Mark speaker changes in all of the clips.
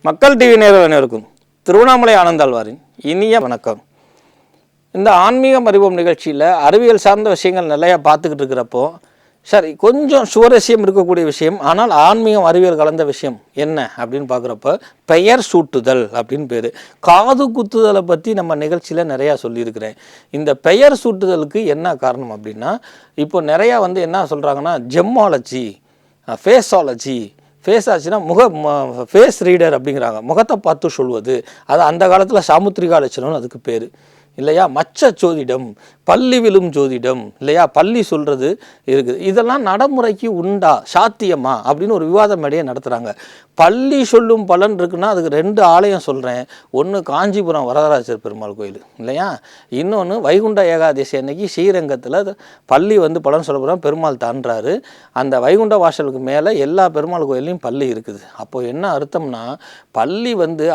Speaker 1: மக்கள் டிவி நேயர்கள் அனைவருக்கும் திருவண்ணாமலை ஆனந்தாழ்வாரின் இனிய வணக்கம். இந்த ஆன்மீகம் அறிவோம் நிகழ்ச்சியில் அறிவியல் சார்ந்த விஷயங்கள் நிறையா பார்த்துக்கிட்டு இருக்கிறப்போ சரி கொஞ்சம் சுவரசியம் இருக்கக்கூடிய விஷயம், ஆனால் ஆன்மீகம் அறிவியல் கலந்த விஷயம் என்ன அப்படின்னு பார்க்குறப்ப பெயர் சூட்டுதல் அப்படின்னு பேர். காது குத்துதலை பற்றி நம்ம நிகழ்ச்சியில் நிறையா சொல்லியிருக்கிறேன். இந்த பெயர் சூட்டுதலுக்கு என்ன காரணம் அப்படின்னா, இப்போ நிறையா என்ன சொல்கிறாங்கன்னா ஜெம்மாலஜி, ஃபேஸாலஜி, ஃபேஸ் ஆச்சுன்னா ஃபேஸ் ரீடர் அப்படிங்கிறாங்க, முகத்தை பார்த்து சொல்வது. அது அந்த காலத்தில் சாமுத்திரிகா லட்சணம்னு அதுக்கு பேர் இல்லையா. மச்ச ஜோதிடம், பள்ளி விழும் ஜோதிடம் இல்லையா, பள்ளி சொல்கிறது இருக்குது. இதெல்லாம் நடைமுறைக்கு உண்டா, சாத்தியமா அப்படின்னு ஒரு விவாத மேடையை நடத்துகிறாங்க. பள்ளி சொல்லும் பலன் இருக்குன்னா அதுக்கு ரெண்டு ஆலயம் சொல்கிறேன். ஒன்று காஞ்சிபுரம் வரதராஜர் பெருமாள் கோயில் இல்லையா, இன்னொன்று வைகுண்ட ஏகாதசி அன்னைக்கு ஸ்ரீரங்கத்தில் பள்ளி பலன் சொல்ல போகிறோம். பெருமாள் தாண்டாரு, அந்த வைகுண்ட வாசலுக்கு மேலே எல்லா பெருமாள் கோயிலையும் பள்ளி இருக்குது. அப்போ என்ன அர்த்தம்னா, பள்ளி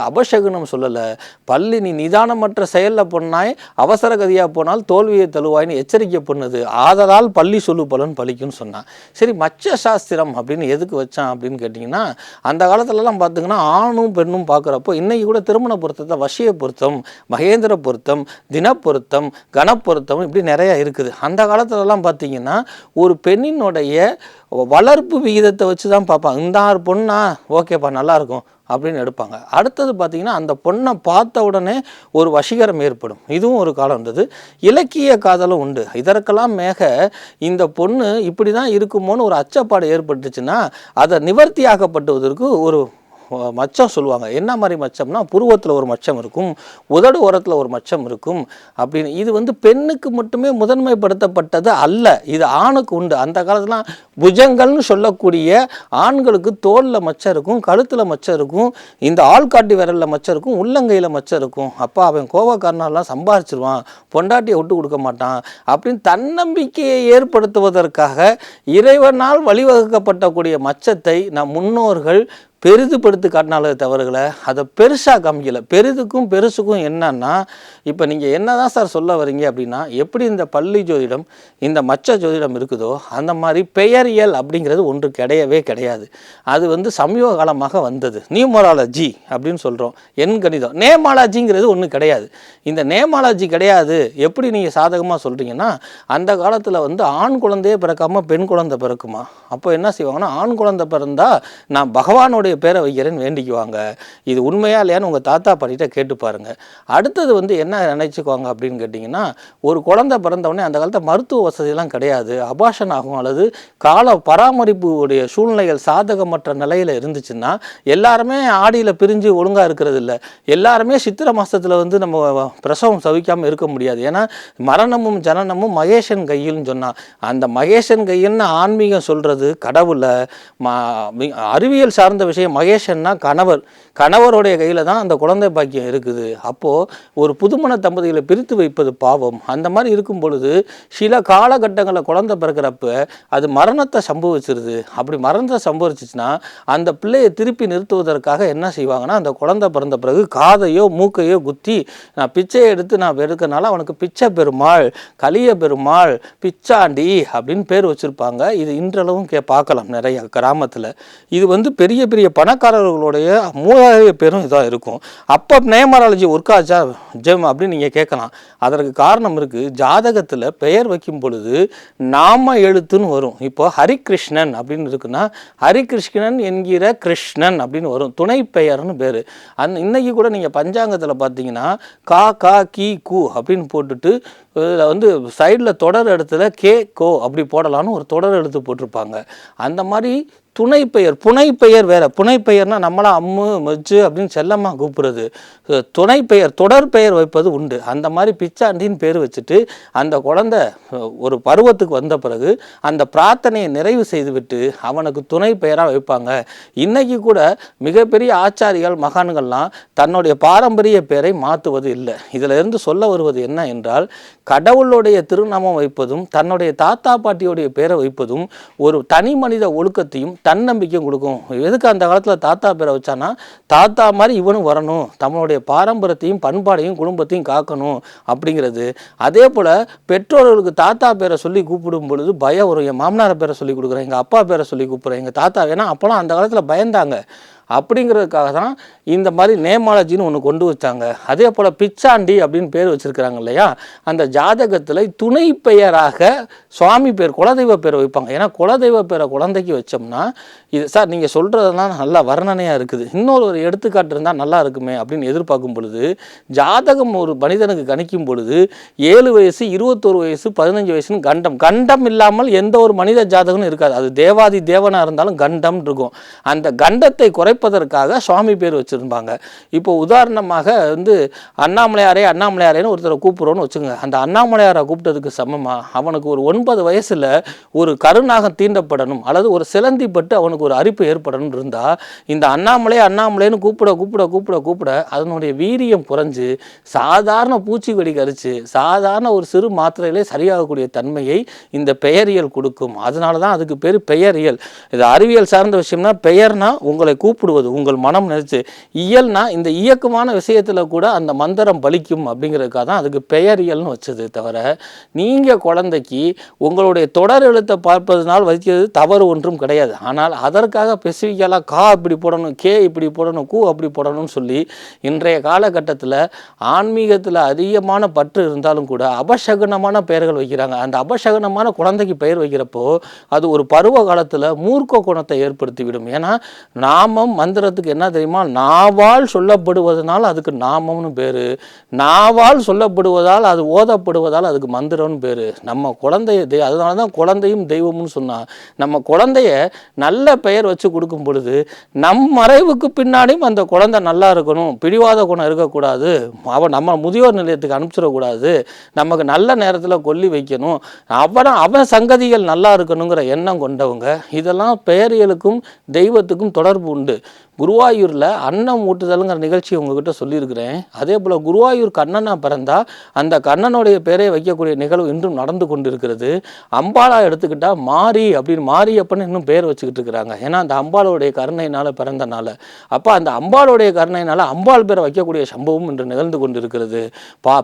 Speaker 1: அபசகுனம் சொல்லலை, பள்ளி நீ நிதானமற்ற செயலில் பொண்ணாய் அவசர கதியாக போனால் தோல்வியை தழுவாயின்னு எச்சரிக்கை பண்ணுது. ஆதலால் பள்ளி சொல்லு பலன் பலிக்குன்னு சொன்னான். சரி, மச்ச சாஸ்திரம் அப்படின்னு எதுக்கு வச்சான் அப்படின்னு கேட்டிங்கன்னா, அந்த காலத்துலலாம் பார்த்திங்கன்னா ஆணும் பெண்ணும் பார்க்குறப்போ இன்றைக்கி கூட திருமண பொருத்தத்தை வசிய பொருத்தம், மகேந்திர பொருத்தம், தினப்பொருத்தம், கணப்பொருத்தம் இப்படி நிறையா இருக்குது. அந்த காலத்துலலாம் பார்த்திங்கன்னா ஒரு பெண்ணினுடைய வளர்ப்பு விகிதத்தை வச்சு தான் பார்ப்பாங்க. இந்த ஆறு பொண்ணா ஓகேப்பா நல்லாயிருக்கும் அப்படின்னு எடுப்பாங்க. அடுத்தது பார்த்திங்கன்னா அந்த பொண்ணை பார்த்த உடனே ஒரு வசீகரம் ஏற்படும். இதுவும் ஒரு காலம் இருந்தது. இலக்கிய காதலும் உண்டு. இதற்கெல்லாம் இந்த பொண்ணு இப்படி தான் இருக்குமோன்னு ஒரு அச்சப்பாடு ஏற்பட்டுச்சுன்னா அதை நிவர்த்தி ஆக்கப்பட்டுவதற்கு ஒரு மச்சம் சொல்லுவாங்க. என்ன மாதிரி மச்சம்னா, புருவத்தில் ஒரு மச்சம் இருக்கும், உதடு ஓரத்தில் ஒரு மச்சம் இருக்கும் அப்படின்னு. இது பெண்ணுக்கு மட்டுமே முதன்மைப்படுத்தப்பட்டது அல்ல, இது ஆணுக்கு உண்டு. அந்த காலத்துலாம் புஜங்கள்னு சொல்லக்கூடிய ஆண்களுக்கு தோலில் மச்சம் இருக்கும், கழுத்தில் மச்சம் இருக்கும், இந்த ஆள்காட்டி விரலில் மச்சம் இருக்கும், உள்ளங்கையில் மச்சம் இருக்கும். அப்போ அவன் கோபக்காரனாலாம் சம்பாரிச்சிருவான், பொண்டாட்டியை விட்டு கொடுக்க மாட்டான் அப்படின்னு தன்னம்பிக்கையை ஏற்படுத்துவதற்காக இறைவனால் வழிவகுக்கப்பட்டக்கூடிய மச்சத்தை நம் முன்னோர்கள் பெரிதுபடுத்தி காட்டினாலே தவறுகளை அதை பெருசாக காமிக்கலை. பெரிதுக்கும் பெருசுக்கும் என்னன்னா, இப்போ நீங்கள் என்ன தான் சார் சொல்ல வரீங்க அப்படின்னா, எப்படி இந்த பள்ளி ஜோதிடம் இந்த மச்ச ஜோதிடம் இருக்குதோ அந்த மாதிரி பெயரியல் அப்படிங்கிறது ஒன்று கிடையவே கிடையாது. அது சமீப காலமாக வந்தது. நியூமராலஜி அப்படின்னு சொல்கிறோம், எண் கணிதம். நேமாலஜிங்கிறது ஒன்று கிடையாது. இந்த நேமாலஜி கிடையாது. எப்படி நீங்கள் சாதகமாக சொல்கிறீங்கன்னா, அந்த காலத்தில் ஆண் குழந்தையே பிறக்காமல் பெண் குழந்தை பிறக்குமா? அப்போ என்ன செய்வாங்கன்னா, ஆண் குழந்தை பிறந்தா நான் பகவானுடைய பேரை வைக்கிறேன்னு வேண்டிக்குவாங்க. இது உண்மையா இல்லையான்னு உங்கள் தாத்தா பாட்டிகிட்ட கேட்டு பாருங்கள். அடுத்தது என்ன நினைச்சுக்குவாங்க அப்படின்னு கேட்டிங்கன்னா, ஒரு குழந்தை பிறந்தவொடனே அந்த காலத்தில் மருத்துவ வசதியெல்லாம் கிடையாது, அபாஷன் ஆகும் அல்லது கால பராமரிப்பு உடைய சூழ்நிலைகள் சாதகமற்ற நிலையில் இருந்துச்சுன்னா எல்லாருமே ஆடியில் பிரிஞ்சு ஒழுங்காக இருக்கிறது இல்லை. எல்லாருமே சித்திரை மாதத்தில் நம்ம பிரசவம் சவிக்காமல் இருக்க முடியாது. ஏன்னா மரணமும் ஜனனமும் மகேஷன் கையில்னு சொன்னால், அந்த மகேஷன் கையில்னு ஆன்மீகம் சொல்கிறது கடவுளை, அறிவியல் சார்ந்த விஷயம் மகேஷன்னா கணவருடைய கையில் தான் அந்த குழந்தை பாக்கியம் இருக்குது. அப்போது ஒரு புதுமண தம்பதிகளை பிரித்து வைப்பது பாவம். அந்த மாதிரி இருக்கும் பொழுது சில காலகட்டங்களில் குழந்தை பிறக்கிறப்ப அது மரணத்தை சம்பவிச்சிருது. அப்படி மரணத்தை சம்பவிச்சிச்சுன்னா அந்த பிள்ளையை திருப்பி நிறுத்துவதற்காக என்ன செய்வாங்கன்னா, அந்த குழந்தை பிறந்த பிறகு காதையோ மூக்கையோ குத்தி நான் பிச்சையை எடுத்து நான் எடுக்கனால அவனுக்கு பிச்சை பெருமாள், கலிய பெருமாள், பிச்சாண்டி அப்படின்னு பேர் வச்சுருப்பாங்க. இது இன்றளவும் பார்க்கலாம் நிறைய கிராமத்தில். இது பெரிய பெரிய பணக்காரர்களுடைய மூதாதைய பேரும் இதாக இருக்கும். அப்போ நேமராலஜி ஒர்க் ஆச்சா ஜெம் அப்படின்னு நீங்கள் கேட்கலாம். அதற்கு காரணம் இருக்குது. ஜாதகத்தில் பெயர் வைக்கும் பொழுது நாம எழுத்துன்னு வரும். இப்போ ஹரிகிருஷ்ணன் அப்படின்னு இருக்குன்னா ஹரிகிருஷ்ணன் என்கிற கிருஷ்ணன் அப்படின்னு வரும், துணை பெயர்னு பேர். இன்னைக்கு கூட நீங்கள் பஞ்சாங்கத்தில் பார்த்தீங்கன்னா கா கா கி கு அப்படின்னு போட்டுட்டு சைடில் தொடர் இடத்துல கே கோ அப்படி போடலான்னு ஒரு தொடர் எடுத்து போட்டிருப்பாங்க. அந்த மாதிரி துணை பெயர், புனை பெயர் வேறு. புனை பெயர்னா நம்மளாம் அம்மு மச்சு அப்படின்னு செல்லமாக கூப்பிடுறது. துணை பெயர், தொடர் பெயர் வைப்பது உண்டு. அந்த மாதிரி பிச்சாண்டின்னு பேர் வச்சுட்டு அந்த குழந்தை ஒரு பருவத்துக்கு வந்த பிறகு அந்த பிரார்த்தனையை நிறைவு செய்துவிட்டு அவனுக்கு துணை பெயராக வைப்பாங்க. இன்றைக்கி கூட மிகப்பெரிய ஆச்சாரிகள் மகான்கள்லாம் தன்னுடைய பாரம்பரிய பெயரை மாற்றுவது இல்லை. இதில் இருந்து சொல்ல வருவது என்ன என்றால், கடவுளுடைய திருநாமம் வைப்பதும் தன்னுடைய தாத்தா பாட்டியோடைய பேரை வைப்பதும் ஒரு தனி மனித ஒழுக்கத்தையும் தன்னம்பிக்கையும் கொடுக்கும். எதுக்கு அந்த காலத்தில் தாத்தா பேரை வச்சானா, தாத்தா மாதிரி இவனும் வரணும், நம்மளுடைய பாரம்பரியத்தையும் பண்பாடையும் குடும்பத்தையும் காக்கணும் அப்படிங்கிறது. அதே போல் பெற்றோர்களுக்கு தாத்தா பேரை சொல்லி கூப்பிடும் பொழுது பயம் வரும். என் மாமனார் பேரை சொல்லி கொடுக்குறேன், எங்கள் அப்பா பேரை சொல்லி கூப்பிட்றேன், எங்கள் தாத்தா. ஏன்னா அப்போலாம் அந்த காலத்தில் பயந்தாங்க. அப்படிங்கிறதுக்காக தான் இந்த மாதிரி நேமாலஜின்னு ஒன்று கொண்டு வச்சாங்க. அதே போல் பிச்சாண்டி அப்படின்னு பேர் வச்சுருக்கிறாங்க இல்லையா, அந்த ஜாதகத்தில் துணை பெயராக சுவாமி பேர் குலதெய்வ பேரை வைப்பாங்க. ஏன்னா குலதெய்வ பேரை குழந்தைக்கு வச்சோம்னா இது சார் நீங்கள் சொல்கிறதுலாம் நல்லா வர்ணனையாக இருக்குது, இன்னொரு ஒரு எடுத்துக்காட்டு இருந்தால் நல்லா இருக்குமே அப்படின்னு எதிர்பார்க்கும் பொழுது, ஜாதகம் ஒரு மனிதனுக்கு கணிக்கும் பொழுது 7 வயசு 21 வயசு 15 வயசுன்னு கண்டம் இல்லாமல் எந்த ஒரு மனித ஜாதகமும் இருக்காது. அது தேவாதி தேவனாக இருந்தாலும் கண்டம் இருக்கும். அந்த கண்டத்தை குறைப்பதற்காக சுவாமி பேர் வச்சுருப்பாங்க. இப்போ உதாரணமாக அண்ணாமலையாரேன்னு ஒருத்தரை கூப்பிட்றோன்னு வச்சுங்க. அந்த அண்ணாமலையாரை கூப்பிட்டதுக்கு சமமாக அவனுக்கு ஒரு 9 வயசில் ஒரு கருநாகம் தீண்டப்படணும் அல்லது ஒரு சிலந்திப்பட்டு அவனுக்கு ஒரு அரிப்பு ஏற்படணும் இருந்தால் இந்த அண்ணாமலைன்னு கூப்பிட அதனுடைய வீரியம் குறைஞ்சு சாதாரண பூச்சிக்கொடி கரிச்சு சாதாரண ஒரு சிறு மாத்திரையிலே சரியாகக்கூடிய தன்மையை இந்த பெயரியல் கொடுக்கும். அதனால தான் அதுக்கு பேர் பெயரியல். இது அறிவியல் சார்ந்த விஷயம்னா, பெயர்னா உங்களை கூப்பிடுவது, உங்கள் மனம் நினைச்சு, இயல்னா இந்த இயக்கமான விஷயத்தில் கூட அந்த மந்திரம் பலிக்கும் அப்படிங்கிறதுக்காக தான் அதுக்கு பெயரியல்னு வச்சது. தவிர நீங்கள் குழந்தைக்கு உங்களுடைய தொடர் எழுத்தை பார்ப்பதனால் வைக்கிறது தவறு ஒன்றும் கிடையாது. ஆனால் அதற்காக ஸ்பெசிஃபிக்கலாக கா இப்படி போடணும், கே இப்படி போடணும், கூ அப்படி போடணும்னு சொல்லி இன்றைய காலகட்டத்தில் ஆன்மீகத்தில் அதிகமான பற்று இருந்தாலும் கூட அபசகுனமான பெயர்கள் வைக்கிறாங்க. அந்த அபசகுனமான குழந்தைக்கு பெயர் வைக்கிறப்போ அது ஒரு பருவ காலத்தில் மூர்க்க குணத்தை ஏற்படுத்திவிடும். ஏன்னா நாமம் மந்திரத்துக்கு என்ன தெரியுமா, நாவால் சொல்லப்படுவதனால் அதுக்கு நாமம்னு பேர், நாவால் சொல்லப்படுவதால் அது ஓதப்படுவதால் அதுக்கு மந்திரம்னு பேர். நம்ம குழந்தைய அதனால தான் குழந்தையும் தெய்வம்னு சொன்னால், நம்ம குழந்தைய நல்ல பெயர் வச்சு கொடுக்கும் பொழுது நம் மறைவுக்கு பின்னாடியும் அந்த குழந்தை நல்லா இருக்கணும், பிடிவாத குணம் இருக்கக்கூடாது, நம்ம முதியோர் நிலையத்துக்கு அனுப்பிச்சிடக்கூடாது, நமக்கு நல்ல நேரத்தில் கொல்லி வைக்கணும், அவன் சங்கதிகள் நல்லா இருக்கணுங்கிற எண்ணம் கொண்டவங்க. இதெல்லாம் பெயரியலுக்கும் தெய்வத்துக்கும் தொடர்பு உண்டு. குருவாயூரில் அன்னம் ஊட்டுதலுங்கிற நிகழ்ச்சி உங்ககிட்ட சொல்லியிருக்கிறேன். அதே போல் குருவாயூர் கண்ணனாக பிறந்தால் அந்த கண்ணனுடைய பேரை வைக்கக்கூடிய நிகழ்வு இன்றும் நடந்து கொண்டு இருக்கிறது. அம்பாளா எடுத்துக்கிட்டால் மாரியப்பன்னு இன்னும் பேர் வச்சுக்கிட்டு இருக்கிறாங்க. ஏன்னா அந்த அம்பாளுடைய கருணையினால் பிறந்தனால. அப்போ அந்த அம்பாளுடைய கருணையினால் அம்பாள் பேரை வைக்கக்கூடிய சம்பவம் இன்று நிகழ்ந்து கொண்டு இருக்கிறது.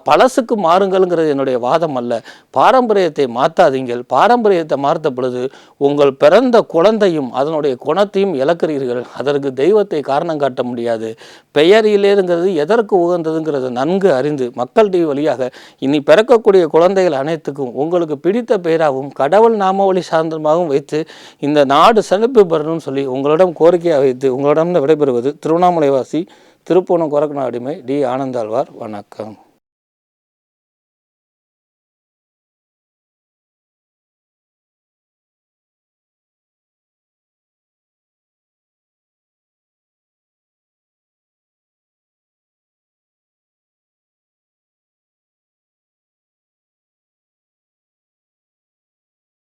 Speaker 1: பழசுக்கு மாறுங்கள்ங்கிறது என்னுடைய வாதம் அல்ல. பாரம்பரியத்தை மாற்றாதீங்கள். பாரம்பரியத்தை மாற்ற பொழுது உங்கள் பிறந்த குழந்தையும் அதனுடைய குணத்தையும் இழக்கிறீர்கள். அதற்கு தெய்வத்தை காரணம் காட்ட முடியாது. பெயரிலேங்கிறது எதற்கு உகந்ததுங்கிறத நன்கு அறிந்து மக்கள் டிவி வழியாக இனி பிறக்கக்கூடிய குழந்தைகள் அனைத்துக்கும் உங்களுக்கு பிடித்த பெயராகவும் கடவுள் நாமாவளி சார்ந்தமாகவும் வைத்து இந்த நாடு செழிப்பு பெறணும்னு சொல்லி உங்களிடம் கோரிக்கையாக வைத்து உங்களிடம் விடைபெறுவது திருவண்ணாமலைவாசி திருப்பூணம் கொரக்கநாடிமை டி ஆனந்தாழ்வார். வணக்கம்.